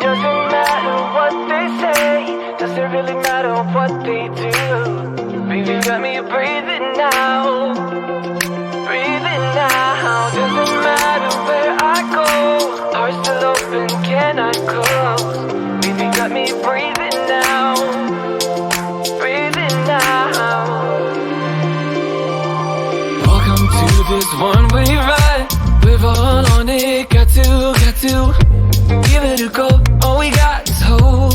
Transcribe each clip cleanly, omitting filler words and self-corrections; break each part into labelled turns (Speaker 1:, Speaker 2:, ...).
Speaker 1: Doesn't matter what they say, doesn't really matter what they do. Baby, got me breathing now, breathing now. Doesn't matter where I go, heart still open, cannot close. Baby, got me breathing now, breathing now. Welcome to this one-way ride, we're all on it, got to give it a go. All we got is hope.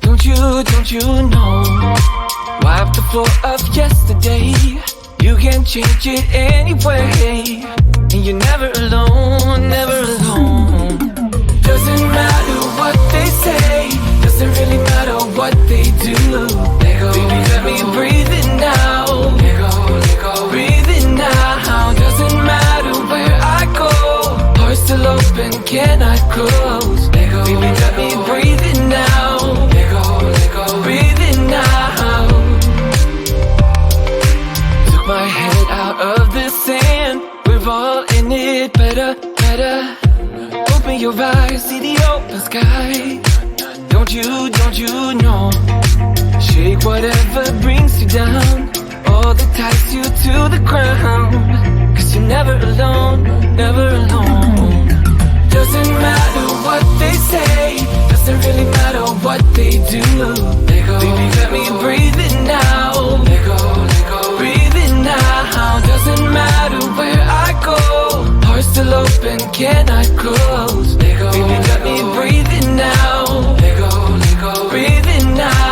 Speaker 1: Don't you know? Wipe the floor of yesterday. You can change it anyway, and you're never alone, never alone. Doesn't matter what they say, doesn't really matter what they do. Let go, baby, let me breathe it now. Let go, breathe it now. Doesn't matter where I go, heart still open, cannot close. Let go, baby, let me breathe it now. Let go, breathe it now. Took my head out of the sand, we're all in it, better. Open your eyes, see the open sky. Don't you know? Shake whatever brings you down, all that ties you to the ground. Cause you're never alone, never alone. Doesn't matter what they say, doesn't really matter what they do. Let go, baby, let me breathe it now. Let go, breathe it now. Doesn't matter where I go, heart still open, cannot close. Let go, baby, let me breathe it now. Let go, breathe it now.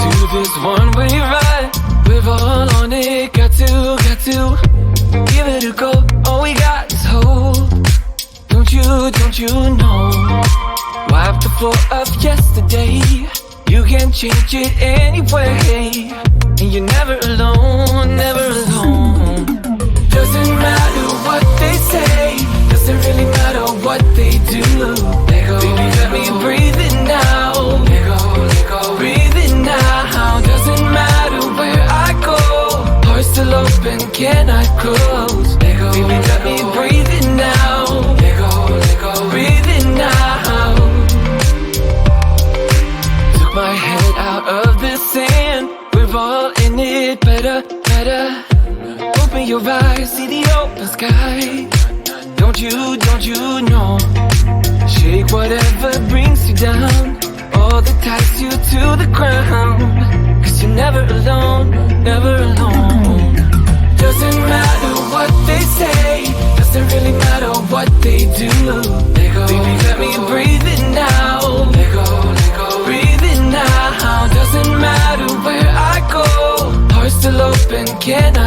Speaker 1: to this one-way ride. We're all on it, got to give it a go. All we got is hope. Don't you know? Wipe the floor of yesterday. You can change it anyway. And you're never alone, never alone. Doesn't matter what they say, doesn't really matter what they do. Let go, baby, let me breathe it now. Let go, breathe it now. Doesn't matter where I go, heart still open, cannot close. Let go, baby, let me breathe it now. Let go, breathe it now. Took my head out of the sand. We're all in it, better. Open your eyes, see the open sky. Don't you know? Shake whatever brings you down, all that ties you to the ground. Cause you're never alone, never alone. Doesn't matter what they say, doesn't really matter what they do. Let go, baby, let me breathe it now. Let go, breathe it now. Doesn't matter where I go, heart still open, can I